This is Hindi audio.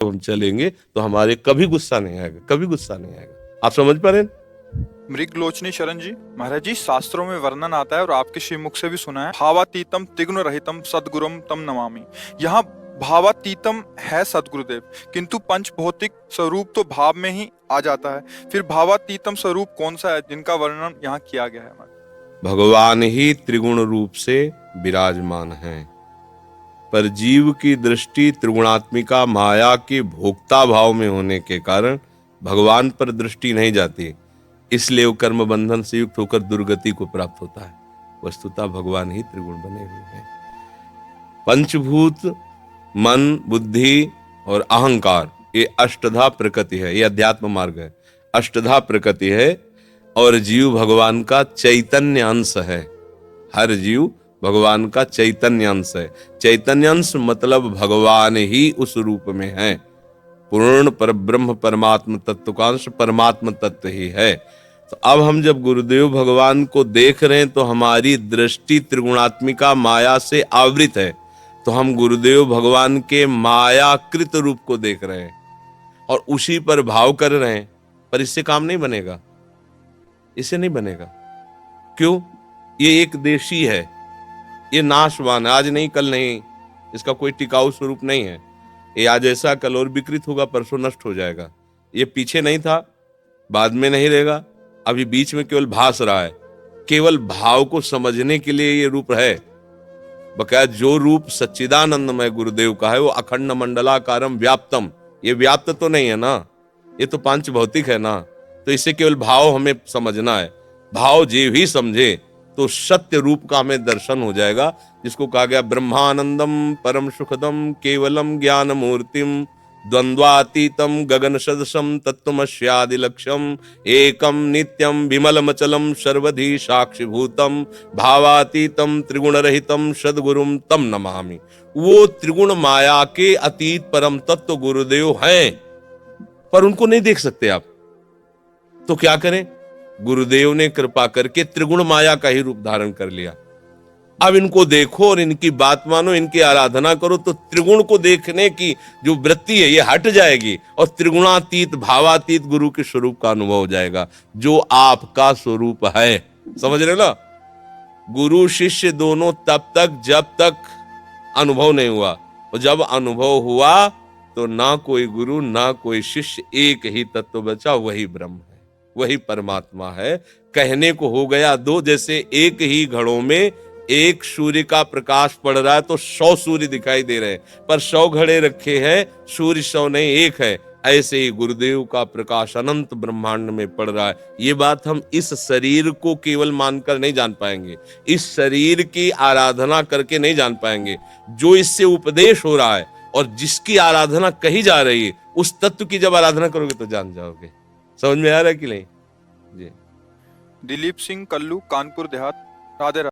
हम चलेंगे तो हमारे कभी गुस्सा नहीं आएगा, कभी गुस्सा नहीं आएगा। आप समझ पा रहे हैं? मृगलोचनी शरण जी, महाराज जी, शास्त्रों में वर्णन आता है और आपके श्रीमुख से भी सुना है, भावातीतम त्रिगुण रहितम सद्गुरुम तम नमामि। यहाँ भावातीतम है सद्गुरुदेव, किंतु पंच भौतिक स्वरूप तो भाव में ही आ जाता है। फिर भावातीतम स्वरूप कौन सा है जिनका वर्णन यहाँ किया गया है? भगवान ही त्रिगुण रूप से विराजमान हैं, पर जीव की दृष्टि त्रिगुणात्मिका माया के भोक्ता भाव में होने के कारण भगवान पर दृष्टि नहीं जाती, इसलिए वो कर्म बंधन से युक्त होकर दुर्गति को प्राप्त होता है। वस्तुतः भगवान ही त्रिगुण बने हुए हैं। पंचभूत मन, बुद्धि और अहंकार, ये अष्टधा प्रकृति है, ये अध्यात्म मार्ग है, अष्टधा प्रकृति है। और जीव भगवान का चैतन्य अंश है। हर जीव भगवान का चैतन्य अंश है। चैतन्य अंश मतलब भगवान ही उस रूप में है। पूर्ण परब्रह्म परमात्म तत्व का अंश परमात्म तत्व ही है। तो अब हम जब गुरुदेव भगवान को देख रहे हैं तो हमारी दृष्टि त्रिगुणात्मिका माया से आवृत है, तो हम गुरुदेव भगवान के मायाकृत रूप को देख रहे हैं और उसी पर भाव कर रहे हैं। पर इससे काम नहीं बनेगा, इससे नहीं बनेगा। क्यों? ये एक देशी है, ये नाशवान है, आज नहीं कल नहीं, इसका कोई टिकाऊ स्वरूप नहीं है। ये आज ऐसा, कल और विकृत होगा, परसों नष्ट हो जाएगा। ये पीछे नहीं था, बाद में नहीं रहेगा, अभी बीच में केवल भास रहा है। केवल भाव को समझने के लिए ये रूप है। बकाया जो रूप सच्चिदानंदमय गुरुदेव का है वो अखंड मंडलाकारम व्याप्तम, ये व्याप्त तो नहीं है ना, ये तो पांच भौतिक है ना। तो इससे केवल भाव हमें समझना है। भाव जीव ही समझे तो सत्य रूप का हमें दर्शन हो जाएगा, जिसको कहा गया ब्रह्मानंदम परम सुखदम केवलम ज्ञान मूर्तिम द्वंद्वातीतम गगन सदसम तत्वमस्यादि लक्ष्यम एकम नित्यम विमलमचलम सर्वधि साक्षिभूतम भावातीतम त्रिगुण रहितम सद्गुरुम तम नमामि। वो त्रिगुण माया के अतीत परम तत्व गुरुदेव हैं, पर उनको नहीं देख सकते आप। तो क्या करें? गुरुदेव ने कृपा करके त्रिगुण माया का ही रूप धारण कर लिया। अब इनको देखो और इनकी बात मानो, इनकी आराधना करो, तो त्रिगुण को देखने की जो वृत्ति है ये हट जाएगी और त्रिगुणातीत भावातीत गुरु के स्वरूप का अनुभव हो जाएगा, जो आपका स्वरूप है। समझ रहे ना? गुरु शिष्य दोनों तब तक जब तक अनुभव नहीं हुआ, और जब अनुभव हुआ तो ना कोई गुरु ना कोई शिष्य, एक ही तत्व बचा, वही ब्रह्म है, वही परमात्मा है। कहने को हो गया दो, जैसे एक ही घड़ों में एक सूर्य का प्रकाश पड़ रहा है तो 100 सूर्य दिखाई दे रहे हैं, पर 100 घड़े रखे हैं, सूर्य 100 नहीं, एक है। ऐसे ही गुरुदेव का प्रकाश अनंत ब्रह्मांड में पड़ रहा है। ये बात हम इस शरीर को केवल मानकर नहीं जान पाएंगे, इस शरीर की आराधना करके नहीं जान पाएंगे। जो इससे उपदेश हो रहा है और जिसकी आराधना कही जा रही है, उस तत्व की जब आराधना करोगे तो जान जाओगे। समझ में आ रहा है कि नहीं? जी। दिलीप सिंह कल्लू, कानपुर देहात। राधे राधे।